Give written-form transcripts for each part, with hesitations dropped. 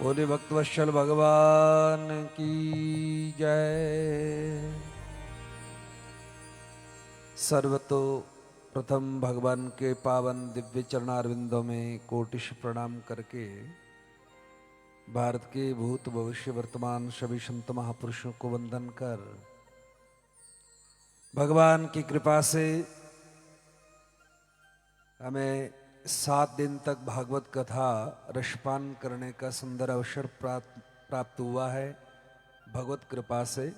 बोले भक्तवत्सल भगवान की जय। सर्वतो प्रथम भगवान के पावन दिव्य चरणारविंदों में कोटिश प्रणाम करके भारत के भूत भविष्य वर्तमान सभी संत महापुरुषों को वंदन कर भगवान की कृपा से हमें 7 दिन तक भागवत कथा रसपान करने का सुंदर अवसर प्राप्त हुआ है। भगवत कृपा से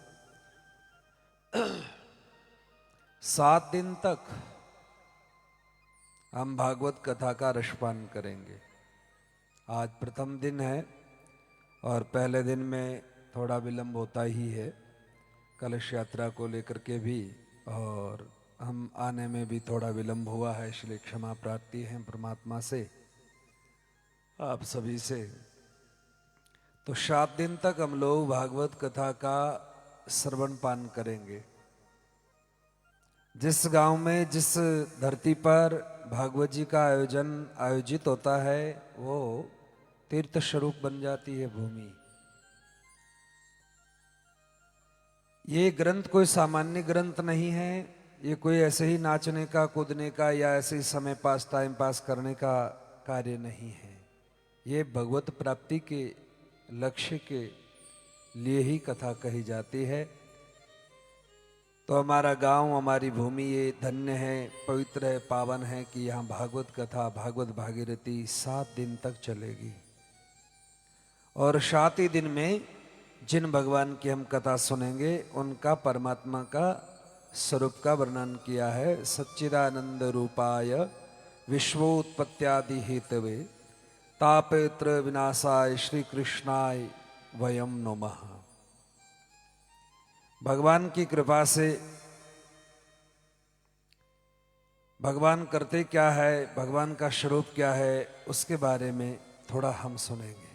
7 दिन तक हम भागवत कथा का रसपान करेंगे। आज प्रथम दिन है और पहले दिन में थोड़ा विलंब होता ही है, कलश यात्रा को लेकर के भी, और हम आने में भी थोड़ा विलंब हुआ है, इसलिए क्षमा प्रार्थी है परमात्मा से, आप सभी से। तो 7 दिन तक हम लोग भागवत कथा का श्रवण पान करेंगे। जिस गांव में, जिस धरती पर भागवत जी का आयोजित होता है, वो तीर्थ स्वरूप बन जाती है भूमि। ये ग्रंथ कोई सामान्य ग्रंथ नहीं है, ये कोई ऐसे ही नाचने का, कूदने का या ऐसे ही समय पास, टाइम पास करने का कार्य नहीं है। ये भगवत प्राप्ति के लक्ष्य के लिए ही कथा कही जाती है। तो हमारा गांव, हमारी भूमि ये धन्य है, पवित्र है, पावन है कि यहाँ भागवत कथा, भागवत भागीरथी 7 दिन तक चलेगी। और 7 ही दिन में जिन भगवान की हम कथा सुनेंगे उनका परमात्मा का स्वरूप का वर्णन किया है। सच्चिदानंद रूपाय विश्वोत्पत्त्यादि हेतवे तापेत्र विनाशाय श्री कृष्णाय वयम नमः। भगवान की कृपा से भगवान करते क्या है, भगवान का स्वरूप क्या है, उसके बारे में थोड़ा हम सुनेंगे।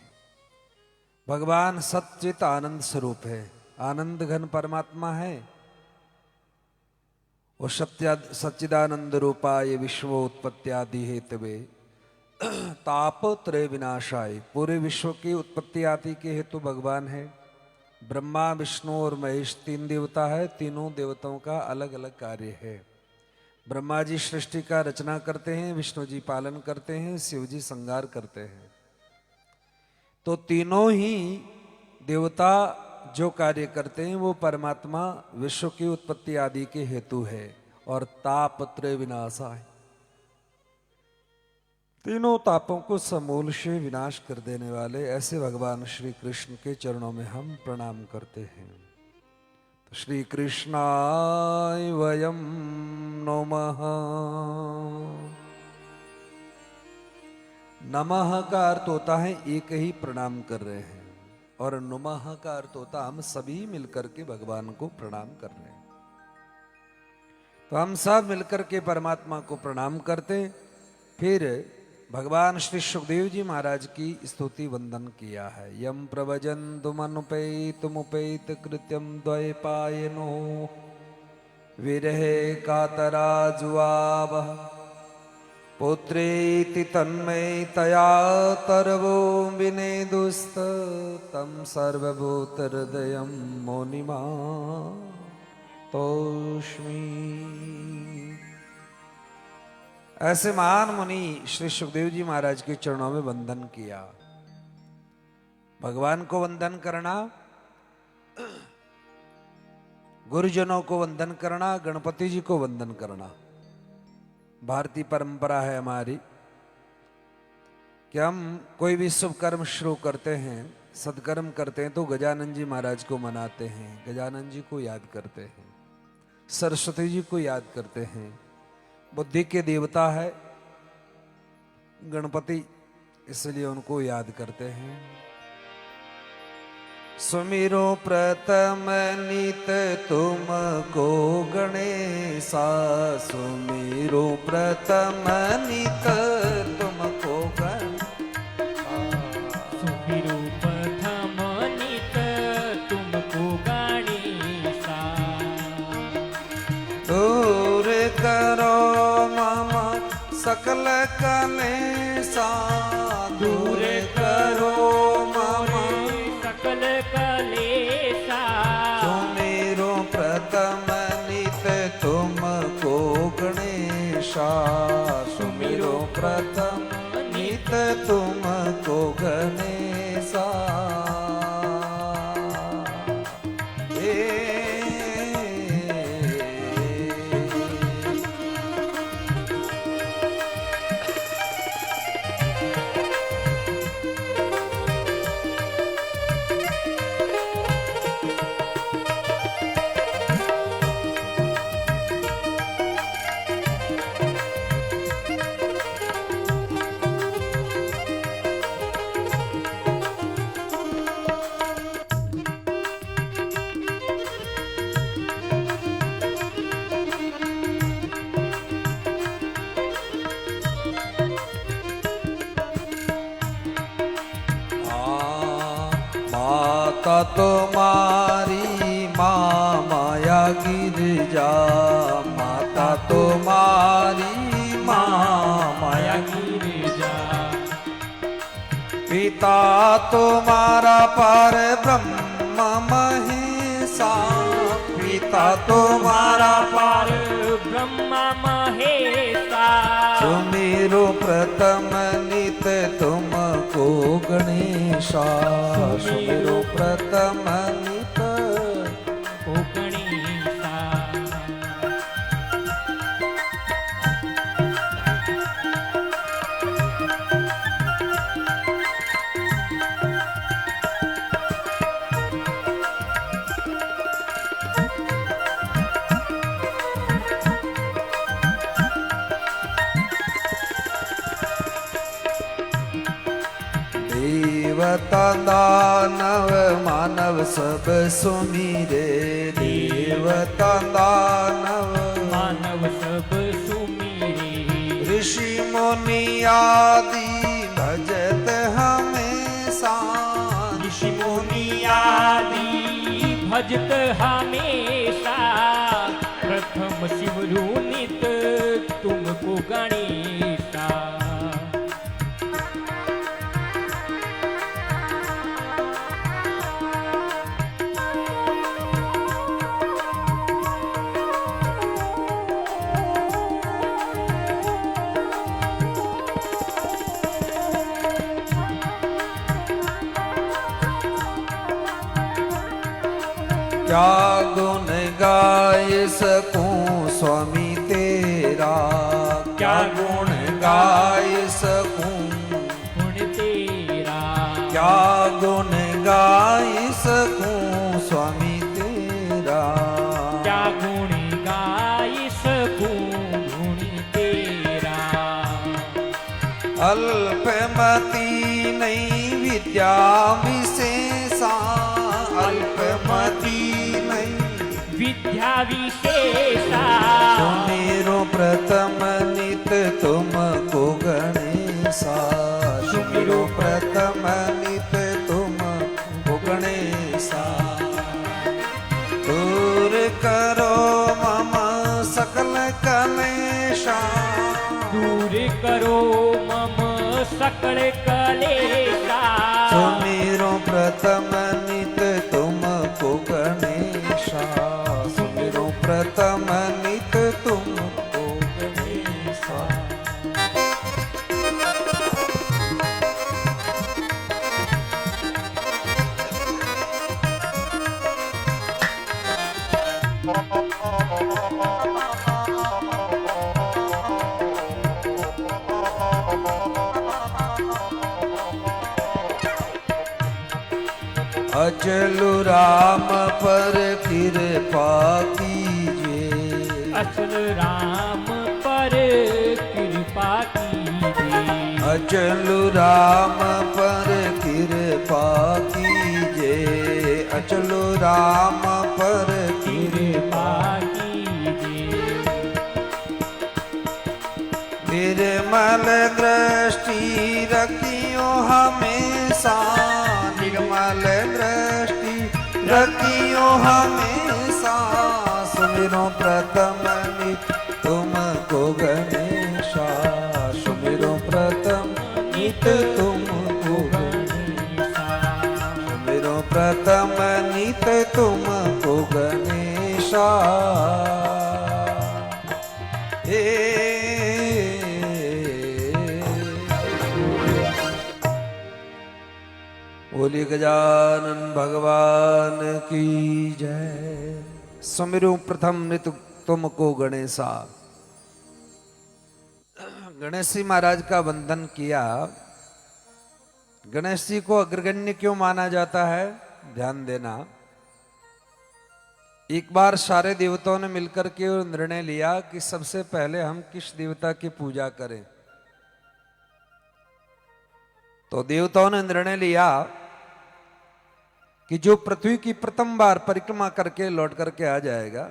भगवान सच्चित आनंद स्वरूप है, आनंद घन परमात्मा है। वो सच्चिदानंद रूपाय विश्वोत्पत्त्यादि हेतवे तापत्रय विनाशाय, पूरे विश्व की उत्पत्ति आदि के हेतु भगवान है। ब्रह्मा, विष्णु और महेश 3 देवता है। तीनों देवताओं का अलग अलग कार्य है। ब्रह्मा जी सृष्टि का रचना करते हैं, विष्णु जी पालन करते हैं, शिव जी संहार करते हैं। तो तीनों ही देवता जो कार्य करते हैं वो परमात्मा विश्व की उत्पत्ति आदि के हेतु है। और तापत्रय विनाशाय, तीनों तापों को समूल से विनाश कर देने वाले ऐसे भगवान श्री कृष्ण के चरणों में हम प्रणाम करते हैं। तो श्री कृष्णाय वयम नमः। नमः का अर्थ होता है एक ही प्रणाम कर रहे हैं, और नमः का अर्थ होता हम सभी मिलकर के भगवान को प्रणाम कर रहे हैं। तो हम सब मिलकर के परमात्मा को प्रणाम करते, फिर भगवान श्री सुखदेव जी महाराज की स्तुति वंदन किया है। यम प्रवजन्तुमनुपेतमुपेत कृत्यम द्वैपायनो विरहे कातराजुआवः पुत्रेति तन्मयतया तरवो विनेदुस्त तं सर्वभूतहृदयं मुनिमातोऽस्मि। ऐसे महान मुनि श्री सुखदेव जी महाराज के चरणों में वंदन किया। भगवान को वंदन करना, गुरुजनों को वंदन करना, गणपति जी को वंदन करना भारतीय परंपरा है हमारी कि हम कोई भी शुभ कर्म शुरू करते हैं, सत्कर्म करते हैं, तो गजानन जी महाराज को मनाते हैं, गजानन जी को याद करते हैं, सरस्वती जी को याद करते हैं। बुद्धि के देवता है गणपति, इसलिए उनको याद करते हैं। सुमिरो प्रथम नित तुमको गणेशा, सुमिरो प्रथम नित तुमको गणेशा, सुमिरो प्रथम नित तुमको गणेशा। दूर करो मम सकल कलेशा, दूर करो मम गणेशा सुमिरो प्रथम नित तुमको गणेशा। माता तुम्हारी माँ माया गिरजा, माता तुम्हारी माँ माया गिरजा। पिता तुम्हारा पर ब्रह्म महेशा, पिता तुम्हारा पर ब्रह्मा महेशा। सुमिरो प्रथम नित तुमको गणेशा, सुमिरो प्रथम नित को गणेशा। देवता दानव मानव सब सुमिरे, देवता दानव मानव सब सुमिरे। ऋषि मुनि आदि भजत हमेशा, ऋषि मुनि आदि भजत हमेशा। प्रथम शिवरु नित तुमको गणेशा। क्या गुण गाय सकूं स्वामी तेरा, क्या गुण गाय सकूं गुण तेरा। क्या गुण गाय सकूं स्वामी तेरा, क्या गुण गाय सकूं गुण तेरा। अल्पमती नहीं विद्या विशेषा, अल्पमती नहीं विद्या विशेषा। सुमिरो प्रथम नित तुमको गणेशा, सुमिरो प्रथम नित तुमको गणेशा। दूर करो मम सकल कलेशा, दूर करो मम सकल कलेशा। सुमिरो प्रथम नित तुमको गणेशा, सुमिरो प्रथम नित तुमको गणेशा। अचलु राम पर कृपा कीजिए, अचल राम पर कृपा कीजिए। अचलु राम पर कृपा कीजिए, अचलु राम पर कृपा कीजिए। निर्मल दृष्टि रखियो हमेशा, निर्मल दृष्टि रखियो हमेशा। सुमिरो प्रथम नित तुमको गणेशा, सुमिरो प्रथम नित तुमको गणेशा, सुमिरो प्रथम नित तुमको गणेशा। हे बोली गजानन भगवान की जय। सुमिरु प्रथम नित तुमको गणेशा। गणेश जी महाराज का वंदन किया। गणेश जी को अग्रगण्य क्यों माना जाता है, ध्यान देना। एक बार सारे देवताओं ने मिलकर के निर्णय लिया कि सबसे पहले हम किस देवता की पूजा करें। तो देवताओं ने निर्णय लिया कि जो पृथ्वी की प्रथम बार परिक्रमा करके लौट करके आ जाएगा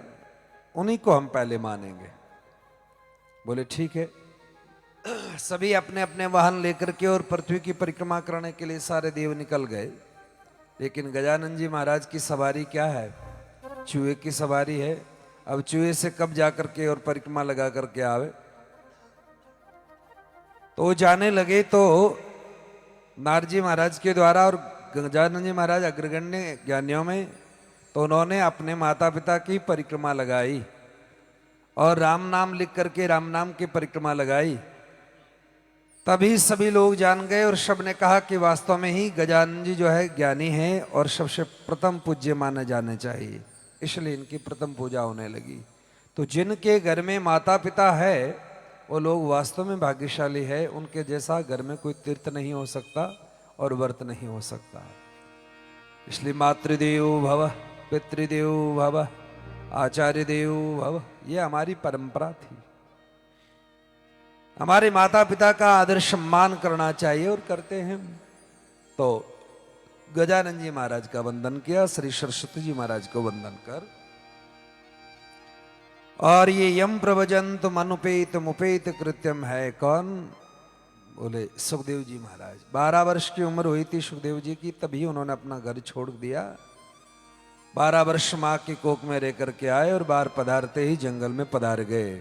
उन्हीं को हम पहले मानेंगे। बोले ठीक है। सभी अपने अपने वाहन लेकर के और पृथ्वी की परिक्रमा करने के लिए सारे देव निकल गए। लेकिन गजानन जी महाराज की सवारी क्या है, चूहे की सवारी है। अब चूहे से कब जाकर के और परिक्रमा लगा करके आवे। तो वो जाने लगे तो नारद जी महाराज के द्वारा और गजानन जी महाराज अग्रगण्य ज्ञानियों में, तो उन्होंने अपने माता पिता की परिक्रमा लगाई और राम नाम लिख करके राम नाम की परिक्रमा लगाई। तभी सभी लोग जान गए और सब ने कहा कि वास्तव में ही गजानन जी जो है ज्ञानी हैं और सबसे प्रथम पूज्य माने जाने चाहिए, इसलिए इनकी प्रथम पूजा होने लगी। तो जिनके घर में माता पिता है वो लोग वास्तव में भाग्यशाली है। उनके जैसा घर में कोई तीर्थ नहीं हो सकता और व्रत नहीं हो सकता। इसलिए मातृदेवो भव, पितृदेवो भव, आचार्य देवो भव, ये हमारी परंपरा थी। हमारे माता पिता का आदर सम्मान करना चाहिए और करते हैं। तो गजानन जी महाराज का वंदन किया, श्री सरस्वती जी महाराज को वंदन कर, और ये यम प्रवजंत मनुपेत मुपेत कृत्यम है कौन, बोले सुखदेव जी महाराज। 12 वर्ष की उम्र हुई थी सुखदेव जी की, तभी उन्होंने अपना घर छोड़ दिया। 12 वर्ष माँ की कोख में रह करके आए और बाहर पधारते ही जंगल में पधार गए।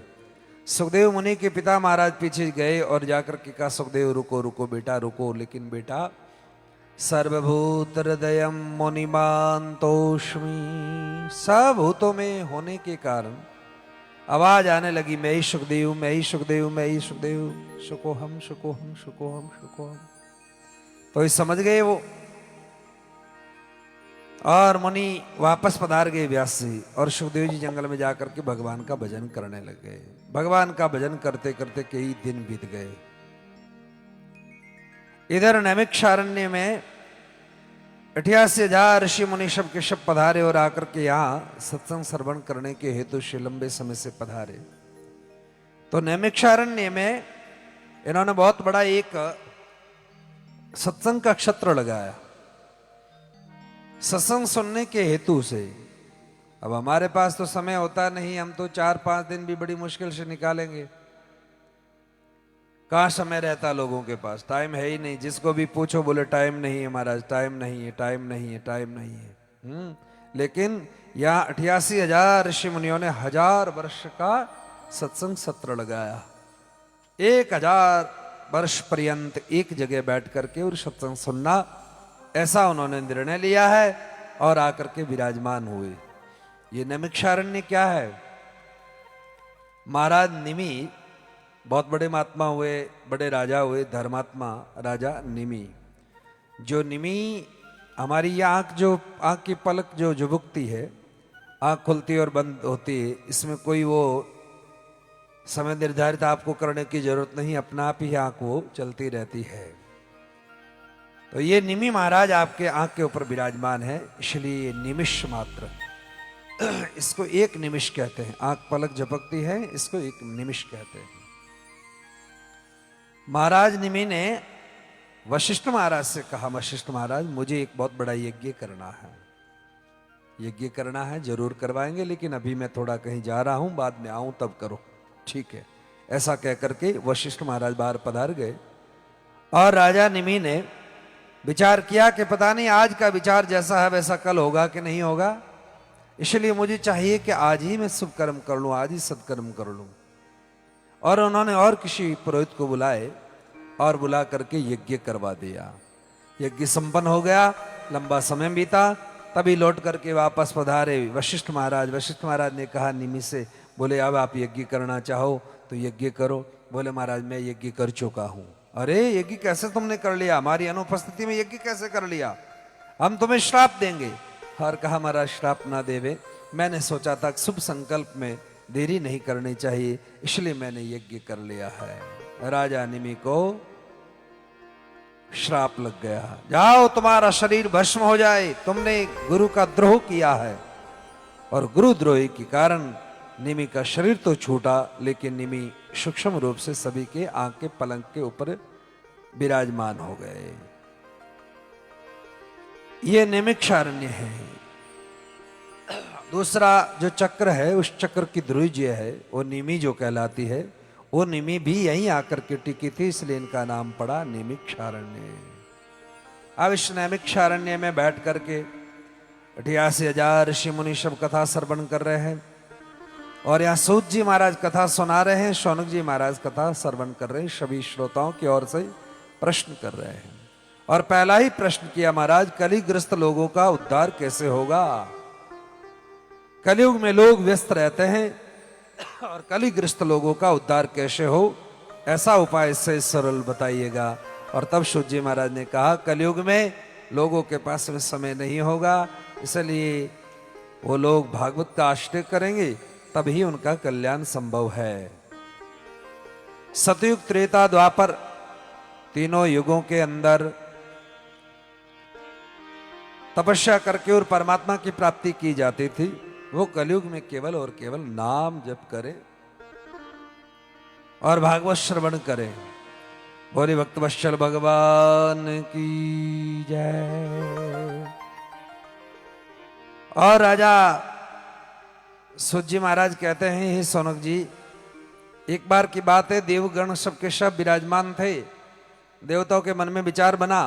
सुखदेव मुनि के पिता महाराज पीछे गए और जाकर के कहा सुखदेव रुको रुको बेटा रुको। लेकिन बेटा सर्वभूत हृदयम मुनिमान तोष्मी, सब भूतों में होने के कारण आवाज आने लगी मैं ही सुखदेव, मैं ही सुखदेव, मैं ही सुखदेव, सुकोहम सुकोहम सुकोहम सुकोहम। तो ये समझ गए वो, और मुनि वापस पधार गए व्यास जी, और सुखदेव जी जंगल में जाकर के भगवान का भजन करने लग गए। भगवान का भजन करते करते कई दिन बीत गए। इधर नैमिषारण्य में 88,000 ऋषि मुनि सब के सब पधारे और आकर के यहाँ सत्संग श्रवण करने के हेतु से लंबे समय से पधारे। तो नैमिषारण्य में इन्होंने बहुत बड़ा एक सत्संग का क्षेत्र लगाया सत्संग सुनने के हेतु से। अब हमारे पास तो समय होता नहीं, हम तो 4-5 दिन भी बड़ी मुश्किल से निकालेंगे। कहाँ समय रहता लोगों के पास, टाइम है ही नहीं। जिसको भी पूछो बोले टाइम नहीं है महाराज, टाइम नहीं है, टाइम नहीं है, टाइम नहीं है। लेकिन यहाँ 88,000 ऋषि मुनियों ने 1000 वर्ष का सत्संग सत्र लगाया। 1000 वर्ष पर्यंत एक जगह बैठ करके और सत्संग सुनना, ऐसा उन्होंने निर्णय लिया है और आकर के विराजमान हुए। ये नैमिषारण्य क्या है, महाराज निमि बहुत बड़े महात्मा हुए, बड़े राजा हुए, धर्मात्मा राजा निमि। जो निमि हमारी ये आंख की पलक जो झुबकती है, आंख खुलती और बंद होती है, इसमें कोई वो समय निर्धारित आपको करने की जरूरत नहीं, अपना आप ही आंख वो चलती रहती है। तो ये निमि महाराज आपके आंख के ऊपर विराजमान है, इसलिए निमिष मात्र, इसको एक निमिष कहते हैं। आंख पलक झपकती है, इसको एक निमिष कहते हैं। महाराज निमि ने वशिष्ठ महाराज से कहा, वशिष्ठ महाराज मुझे एक बहुत बड़ा यज्ञ करना है, यज्ञ करना है, जरूर करवाएंगे, लेकिन अभी मैं थोड़ा कहीं जा रहा हूं, बाद में आऊं तब करो। ठीक है, ऐसा कह करके वशिष्ठ महाराज बाहर पधार गए। और राजा निमि ने विचार किया कि पता नहीं आज का विचार जैसा है वैसा कल होगा कि नहीं होगा, इसलिए मुझे चाहिए कि आज ही मैं शुभ कर्म कर लूं, आज ही सत्कर्म कर लूं। और उन्होंने और किसी पुरोहित को बुलाए और बुला करके यज्ञ करवा दिया। यज्ञ संपन्न हो गया, लंबा समय बीता, तभी लौट करके वापस पधारे वशिष्ठ महाराज। वशिष्ठ महाराज ने कहा निमि से, बोले अब आप यज्ञ करना चाहो तो यज्ञ करो। बोले महाराज मैं यज्ञ कर चुका हूं। अरे यज्ञ कैसे तुमने कर लिया, हमारी अनुपस्थिति में यज्ञ कैसे कर लिया? हम तुम्हें श्राप देंगे। और कहा महाराज श्राप ना देवे, मैंने सोचा था शुभ संकल्प में देरी नहीं करनी चाहिए, इसलिए मैंने यज्ञ कर लिया है। राजा निमि को श्राप लग गया, जाओ तुम्हारा शरीर भस्म हो जाए, तुमने गुरु का द्रोह किया है। और गुरुद्रोही के कारण निमि का शरीर तो छूटा, लेकिन निमि सूक्ष्म रूप से सभी के आंख के पलंग के ऊपर विराजमान हो गए। ये निमिक्षारण्य है। दूसरा जो चक्र है, उस चक्र की ध्रुज है, वो निमि जो कहलाती है, वो निमि भी यहीं आकर के टिकी थी, इसलिए इनका नाम पड़ा निमिक्षारण्य। अब इस निमिक्षारण्य में बैठ करके 88,000 ऋषि मुनि सब कथा श्रवण कर रहे हैं। और यहाँ सूत जी महाराज कथा सुना रहे हैं, शौनक जी महाराज कथा श्रवण कर रहे हैं, सभी श्रोताओं की ओर से प्रश्न कर रहे हैं। और पहला ही प्रश्न किया, महाराज कलिग्रस्त लोगों का उद्धार कैसे होगा? कलयुग में लोग व्यस्त रहते हैं और कलिग्रस्त लोगों का उद्धार कैसे हो, ऐसा उपाय से सरल बताइएगा। और तब सूत जी महाराज ने कहा, कलयुग में लोगों के पास में समय नहीं होगा, इसलिए वो लोग भागवत का आश्रय करेंगे, तभी उनका कल्याण संभव है। सतयुग, त्रेता, द्वापर, तीनों युगों के अंदर तपस्या करके और परमात्मा की प्राप्ति की जाती थी। वो कलयुग में केवल और केवल नाम जप करे और भागवत श्रवण करे। बोले भक्तवत्सल भगवान की जय। और राजा सूत जी महाराज कहते हैं, हे शौनक जी, एक बार की बात है, देवगण सबके सब विराजमान थे। देवताओं के मन में विचार बना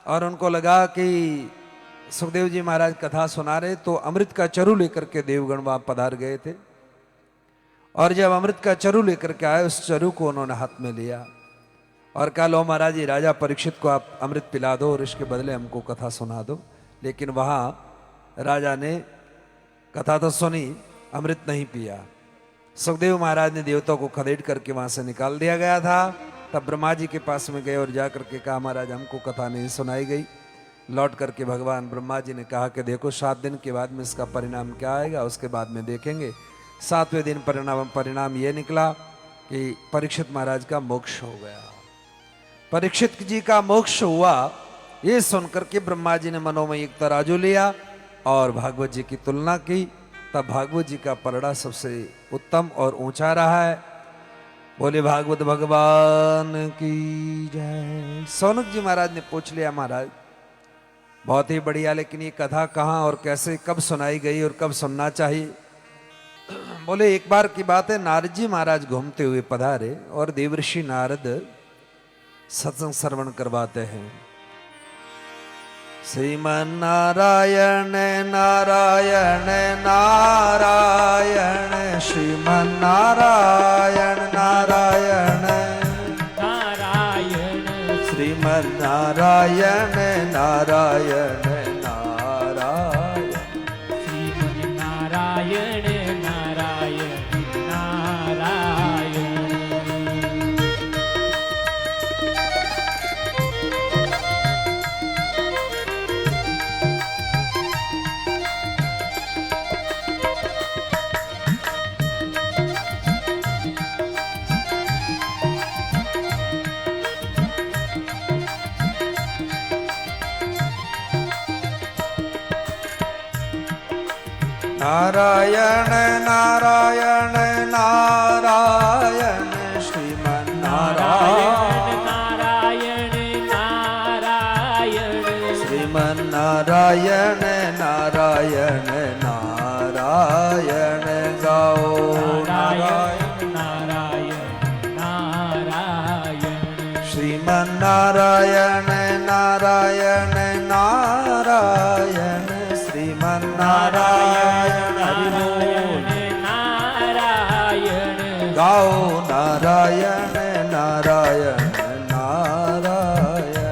और उनको लगा कि सुखदेव जी महाराज कथा सुना रहे, तो अमृत का चरु लेकर के देवगण वहां पधार गए थे। और जब अमृत का चरु लेकर के आए, उस चरु को उन्होंने हाथ में लिया और कहा, लो महाराज जी, राजा परीक्षित को आप अमृत पिला दो और इसके बदले हमको कथा सुना दो। लेकिन वहां राजा ने कथा तो सुनी, अमृत नहीं पिया। सुखदेव महाराज ने देवताओं को खदेड़ करके वहां से निकाल दिया गया था। तब ब्रह्मा जी के पास में गए और जाकर के कहा, महाराज हमको कथा नहीं सुनाई गई। लौट करके भगवान ब्रह्मा जी ने कहा कि देखो 7 दिन के बाद में इसका परिणाम क्या आएगा, उसके बाद में देखेंगे। 7वें दिन परिणाम ये निकला कि परीक्षित महाराज का मोक्ष हो गया। परीक्षित जी का मोक्ष हुआ, ये सुनकर के ब्रह्मा जी ने मनोमय एक तराजू लिया और भागवत जी की तुलना की। तब भागवत जी का परड़ा सबसे उत्तम और ऊंचा रहा है। बोले भागवत भगवान की जय। शौनक जी महाराज ने पूछ लिया, महाराज बहुत ही बढ़िया, लेकिन ये कथा कहाँ और कैसे कब सुनाई गई और कब सुनना चाहिए? बोले एक बार की बात है, नारद जी महाराज घूमते हुए पधारे और देवर्षि नारद सत्संग श्रवण करवाते हैं। श्रीमन नारायण नारायण नारायण, श्रीमन नारायण नारायण नारायण, श्रीमन नारायण नारायण नारायण, श्रीमन नारायण नारायण नारायण। नारायण नारायण नारायण, श्रीमन नारायण नारायण नारायण, श्रीमन नारायण नारायण नारायण, गाओ नारायण नारायण नारायण, श्रीमन नारायण नारायण नारायण, श्रीमन नारायण हरि बोल, नारायण गाओ नारायण नारायण नारायण,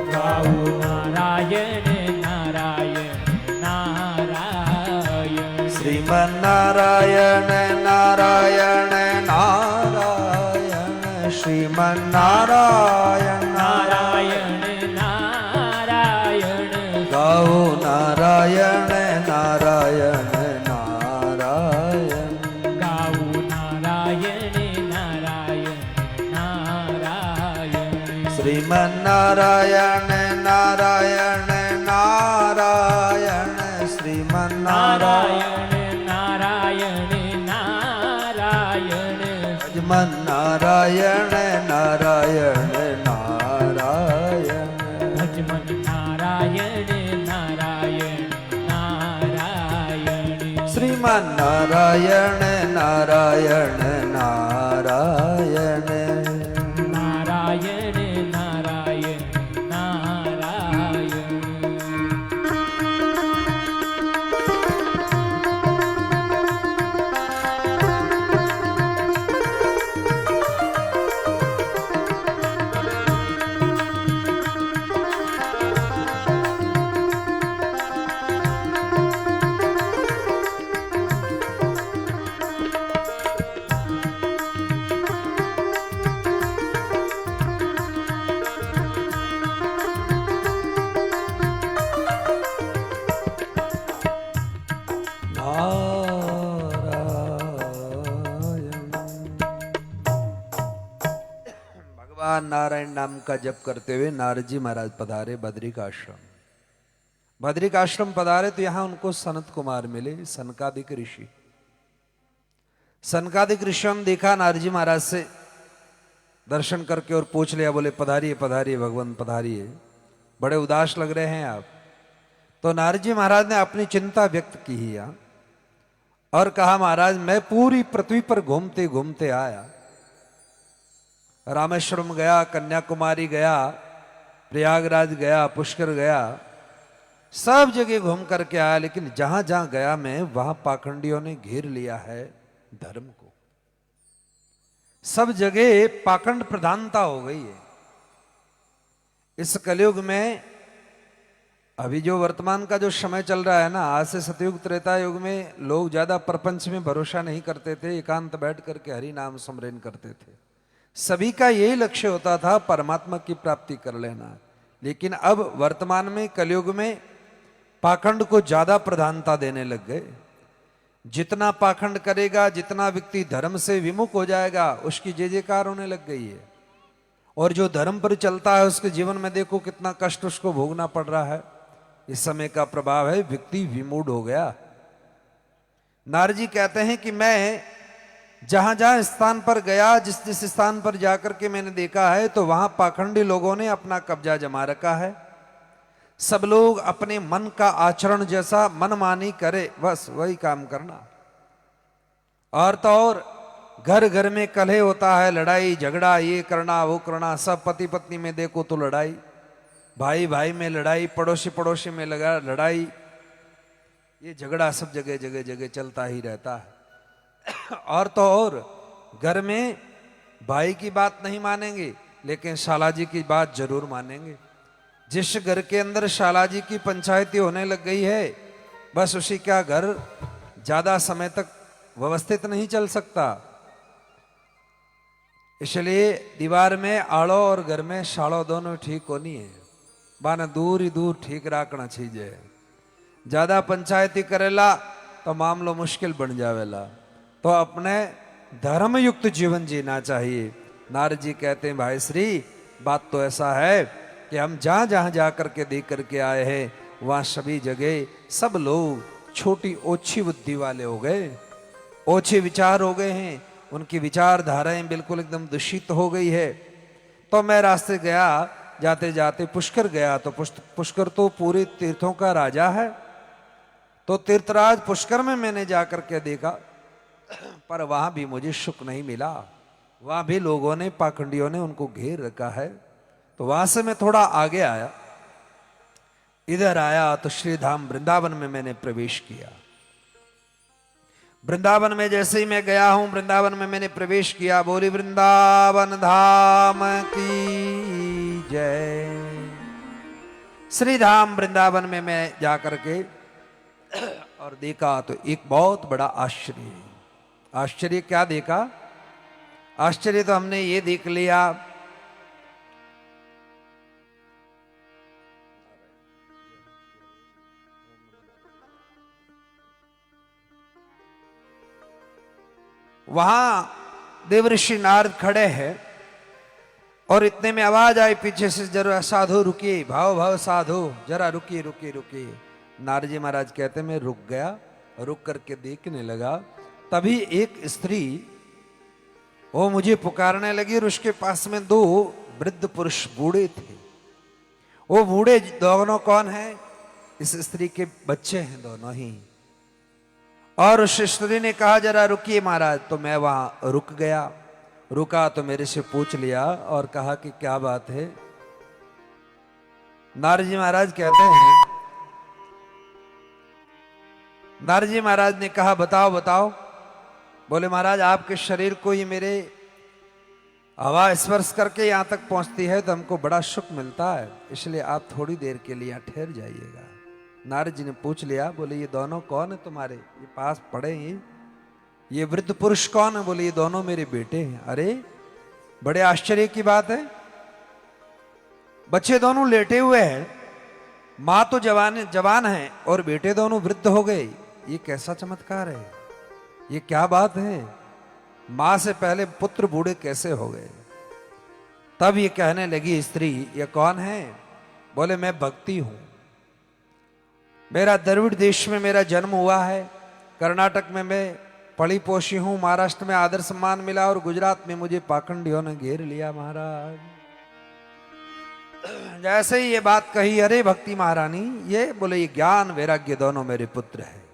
गाओ नारायण नारायण नारायण, श्रीमन नारायण नारायण नारायण, श्रीमन नारायण नारायण नारायण, गाओ श्रीमन्नारायण नारायण नारायण श्रीमन्नारायण नारायण नारायण भजमन नारायण नारायण नारायण भजमन नारायण नारायण नारायण श्रीमन्नारायण नारायण नारायण नारायण नारायण नारायण भगवान नारायण नाम का जप करते हुए नारद जी महाराज पधारे बद्रिकाश्रम। बद्रिकाश्रम पधारे तो यहां उनको सनत कुमार मिले, सनकादिक ऋषि। सनकादिक ऋषियों ने देखा नारद जी महाराज से, दर्शन करके और पूछ लिया, बोले पधारिए पधारिए भगवान पधारिए, बड़े उदास लग रहे हैं आप। तो नारद जी महाराज ने अपनी चिंता व्यक्त की ही और कहा, महाराज मैं पूरी पृथ्वी पर घूमते घूमते आया, रामेश्वरम गया, कन्याकुमारी गया, प्रयागराज गया, पुष्कर गया, सब जगह घूम करके आया, लेकिन जहां जहां गया मैं वहां पाखंडियों ने घेर लिया है धर्म को। सब जगह पाखंड प्रधानता हो गई है। इस कलयुग में अभी जो वर्तमान का जो समय चल रहा है ना, आज से सतयुग त्रेता युग में लोग ज्यादा प्रपंच में भरोसा नहीं करते थे, एकांत बैठ करके हरि नाम स्मरण करते थे। सभी का यही लक्ष्य होता था परमात्मा की प्राप्ति कर लेना। लेकिन अब वर्तमान में कलयुग में पाखंड को ज्यादा प्रधानता देने लग गए। जितना पाखंड करेगा, जितना व्यक्ति धर्म से विमुख हो जाएगा, उसकी जय जयकार होने लग गई है। और जो धर्म पर चलता है उसके जीवन में देखो कितना कष्ट उसको भोगना पड़ रहा है। इस समय का प्रभाव है, व्यक्ति विमूढ़ हो गया। नारद जी कहते हैं कि मैं जहां जहां स्थान पर गया, जिस जिस स्थान पर जाकर के मैंने देखा है, तो वहां पाखंडी लोगों ने अपना कब्जा जमा रखा है। सब लोग अपने मन का आचरण जैसा मनमानी करे, बस वही काम करना। और तो और घर घर में कलह होता है, लड़ाई झगड़ा, ये करना वो करना, सब पति पत्नी में देखो तो लड़ाई, भाई भाई में लड़ाई, पड़ोसी पड़ोसी में लगा लड़ाई, ये झगड़ा सब जगह जगह जगह चलता ही रहता है। और तो और घर में भाई की बात नहीं मानेंगे, लेकिन शाला जी की बात जरूर मानेंगे। जिस घर के अंदर शाला जी की पंचायती होने लग गई है, बस उसी का घर ज्यादा समय तक व्यवस्थित नहीं चल सकता। इसलिए दीवार में आड़ो और घर में शाड़ो दोनों ठीक होनी है, बाना दूर ही दूर ठीक रखना चाहिए। ज्यादा पंचायती करेला तो मामलो मुश्किल बन जावेला। तो अपने धर्मयुक्त जीवन जीना चाहिए। नारद जी कहते हैं, भाई श्री बात तो ऐसा है कि हम जहां जहां जा करके देख करके आए हैं, वहां सभी जगह सब लोग छोटी ओछी बुद्धि वाले हो गए, ओछे विचार हो गए हैं, उनकी विचारधाराएं बिल्कुल एकदम दूषित हो गई है। तो मैं रास्ते गया, जाते जाते पुष्कर गया, तो पुष्कर तो पूरे तीर्थों का राजा है। तो तीर्थराज पुष्कर में मैंने जाकर के देखा, पर वहां भी मुझे सुख नहीं मिला। वहां भी लोगों ने, पाखंडियों ने उनको घेर रखा है। तो वहां से मैं थोड़ा आगे आया, इधर आया तो श्रीधाम वृंदावन में मैंने प्रवेश किया। वृंदावन में जैसे ही मैं गया हूं, वृंदावन में मैंने प्रवेश किया, बोली वृंदावन धाम की जय। श्रीधाम वृंदावन में मैं जाकर के और देखा तो एक बहुत बड़ा आश्चर्य है। आश्चर्य क्या देखा? आश्चर्य तो हमने ये देख लिया, वहां देवऋषि नारद खड़े हैं और इतने में आवाज आई पीछे से, जरा साधु रुकिए, भाव भाव साधु जरा रुकिए रुकिए रुकिए। नारद जी महाराज कहते मैं रुक गया, रुक करके देखने लगा। तभी एक स्त्री वो मुझे पुकारने लगी और उसके पास में दो वृद्ध पुरुष बूढ़े थे। वो बूढ़े दोनों कौन है? इस स्त्री के बच्चे हैं दोनों ही। और उस स्त्री ने कहा जरा रुकिए महाराज। तो मैं वहां रुक गया। रुका तो मेरे से पूछ लिया और कहा कि क्या बात है। नारद जी महाराज कहते हैं, नारद जी महाराज ने कहा बताओ बताओ। बोले महाराज आपके शरीर को ये मेरे हवा स्पर्श करके यहां तक पहुंचती है तो हमको बड़ा सुख मिलता है, इसलिए आप थोड़ी देर के लिए यहां ठहर जाइएगा। नारद जी ने पूछ लिया, बोले ये दोनों कौन है तुम्हारे, ये पास पड़े हैं, ये वृद्ध पुरुष कौन है? बोले ये दोनों मेरे बेटे हैं। अरे बड़े आश्चर्य की बात है, बच्चे दोनों लेटे हुए हैं, मां तो जवान है और बेटे दोनों वृद्ध हो गए, ये कैसा चमत्कार है, ये क्या बात है? मां से पहले पुत्र बूढ़े कैसे हो गए? तब ये कहने लगी स्त्री, ये कौन है? बोले मैं भक्ति हूं, मेरा द्रविड़ देश में मेरा जन्म हुआ है, कर्नाटक में मैं पली पोषी हूं, महाराष्ट्र में आदर सम्मान मिला और गुजरात में मुझे पाखंडियों ने घेर लिया महाराज। जैसे ही ये बात कही, अरे भक्ति महारानी, ये बोले ये ज्ञान वैराग्य दोनों मेरे पुत्र हैं,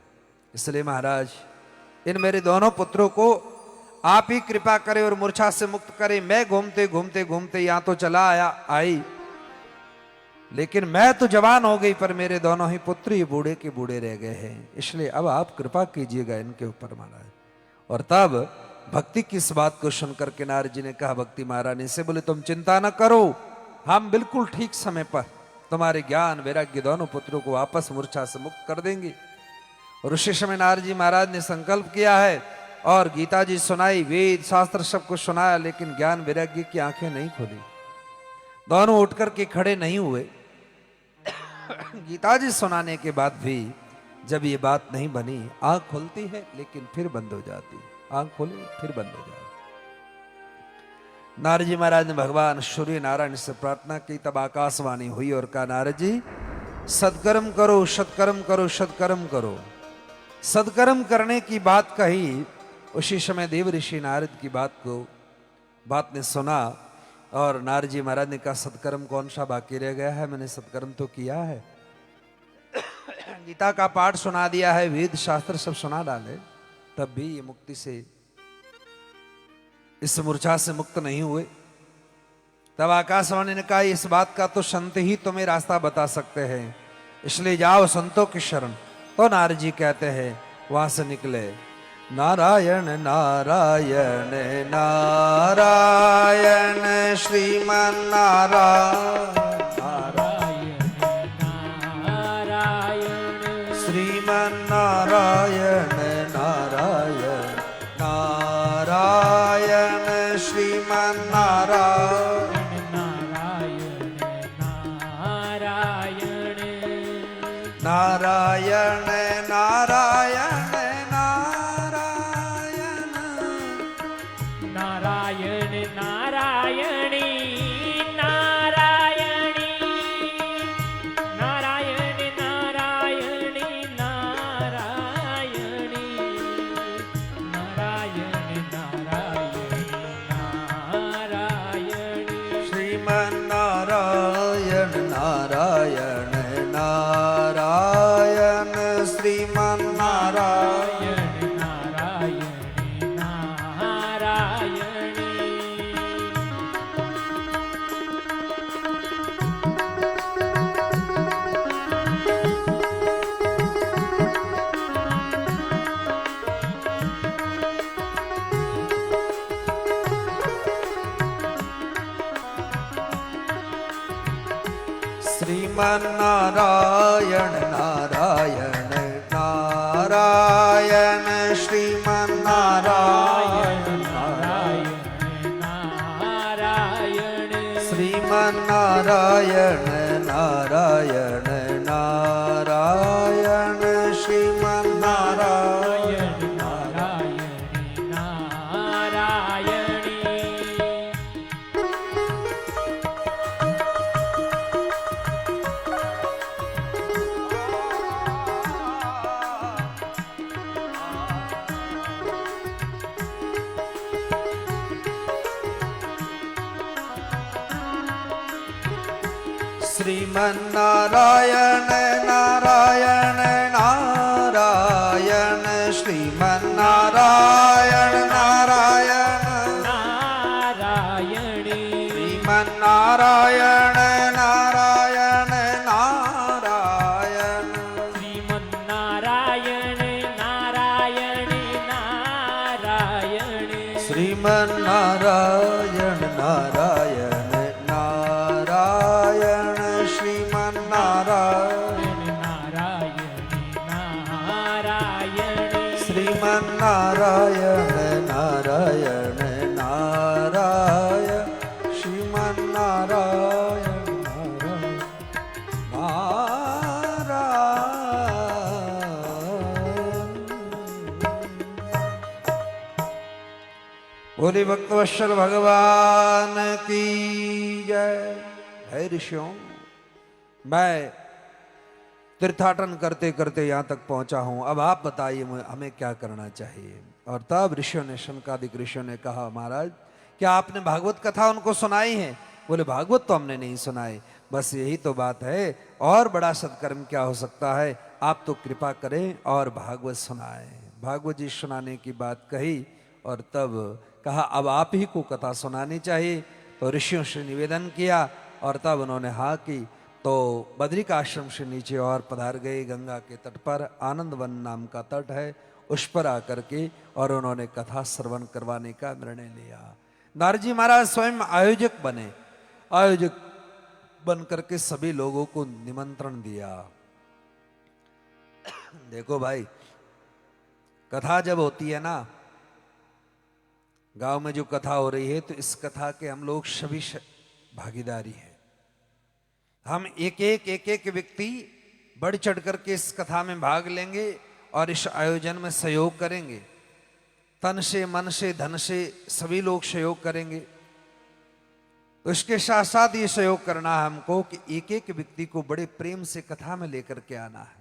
इसलिए महाराज इन मेरे दोनों पुत्रों को आप ही कृपा करें और मूर्छा से मुक्त करें। मैं घूमते घूमते घूमते यहां तो चला आई, लेकिन मैं तो जवान हो गई, पर मेरे दोनों ही पुत्र ही बूढ़े के बूढ़े रह गए हैं, इसलिए अब आप कृपा कीजिएगा इनके ऊपर महाराज। और तब भक्ति की इस बात को सुनकर के नारद जी ने कहा भक्ति महारानी से, बोले तुम चिंता न करो, हम बिल्कुल ठीक समय पर तुम्हारे ज्ञान वैराग्य दोनों पुत्रों को वापस मूर्छा से मुक्त कर देंगे। और उसी समय नारद जी महाराज ने संकल्प किया है और गीता जी सुनाई, वेद शास्त्र सब कुछ सुनाया, लेकिन ज्ञान वैराग्य की आंखें नहीं खुली, दोनों उठ करके खड़े नहीं हुए। गीता जी सुनाने के बाद भी जब ये बात नहीं बनी, आंख खुलती है लेकिन फिर बंद हो जाती, आंख खोले फिर बंद हो जाती। नारद जी महाराज ने भगवान सूर्य नारायण से प्रार्थना की, तब आकाशवाणी हुई और कहा नारद जी सत्कर्म करो, सत्कर्म करो, सत्कर्म करो। सत्कर्म करने की बात कही। उसी समय देव ऋषि नारद की बात ने सुना और नारद जी महाराज ने कहा सत्कर्म कौन सा बाकी रह गया है, मैंने सत्कर्म तो किया है, गीता का पाठ सुना दिया है, वेद शास्त्र सब सुना डाले, तब भी ये मुक्ति से, इस मूर्छा से मुक्त नहीं हुए। तब आकाशवाणी ने कहा इस बात का तो संत ही तुम्हें रास्ता बता सकते हैं, इसलिए जाओ संतों की शरण। तो नारद जी कहते हैं वहां से निकले, नारायण नारायण नारायण श्रीमन नारायण श्रीमन नारायण नारायण नारायण श्रीमन नारायण नारायण नारायण नारायण नारायणी नारायणी नारायण नारायणी नारायणी नारायण नारायणी नारायणी श्रीमन नारायण नारायण नारायण श्रीमन नारायण श्रीमन नारायण नारायण नारायण श्रीमन नारायण नारायण श्रीमन नारायण नारायण नारायण श्रीमन नारायण नारायणी श्रीमन्नारायण नारायण नारायण श्रीमन्नारायण नारायण नारायणी श्रीमन्नारायण नारायण नारायण श्रीमन्नारायण नारायणी नारायणी श्रीमन्नारायण नारायण नारायण श्रीमन्नारायण नारायणी नारायणी श्रीमन्नारायण नारायण नारायण श्रीमन्नारायण बोले भक्तवत्सल भगवान की जय। है ऋषियों, मैं तीर्थाटन करते करते यहाँ तक पहुंचा हूं, अब आप बताइए हमें क्या करना चाहिए। और तब ऋषियों ने, शनकादिक ऋषियों ने कहा, महाराज क्या आपने भागवत कथा उनको सुनाई है? बोले भागवत तो हमने नहीं सुनाई, बस यही तो बात है, और बड़ा सत्कर्म क्या हो सकता है, आप तो कृपा करें और भागवत सुनाएं। भागवत जी सुनाने की बात कही और तब कहा अब आप ही को कथा सुनानी चाहिए। तो ऋषियों से निवेदन किया और तब उन्होंने हाँ की। तो बद्रिक आश्रम से नीचे और पधार गए, गंगा के तट पर आनंद वन नाम का तट है, उस पर आकर के और उन्होंने कथा श्रवण करवाने का निर्णय लिया। नारद जी महाराज स्वयं आयोजक बने, आयोजक बन करके सभी लोगों को निमंत्रण दिया। देखो भाई, कथा जब होती है ना, गांव में जो कथा हो रही है, तो इस कथा के हम लोग सभी भागीदारी है। हम एक एक व्यक्ति बढ़ चढ़ करके इस कथा में भाग लेंगे और इस आयोजन में सहयोग करेंगे, तन से मन से धन से सभी लोग सहयोग करेंगे। तो इसके साथ साथ ये सहयोग करना है हमको कि एक एक व्यक्ति को बड़े प्रेम से कथा में लेकर के आना है,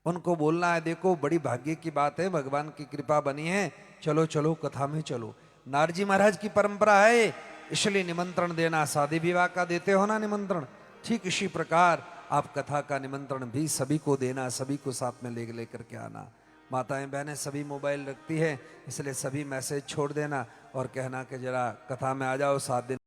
उनको बोलना है देखो बड़ी भाग्य की बात है, भगवान की कृपा बनी है, चलो चलो कथा में चलो। नारद जी महाराज की परंपरा है, इसलिए निमंत्रण देना, शादी विवाह का देते हो ना निमंत्रण, ठीक इसी प्रकार आप कथा का निमंत्रण भी सभी को देना, सभी को साथ में ले करके आना। माताएं बहनें सभी मोबाइल रखती है, इसलिए सभी मैसेज छोड़ देना और कहना कि जरा कथा में आ जाओ 7 दिन।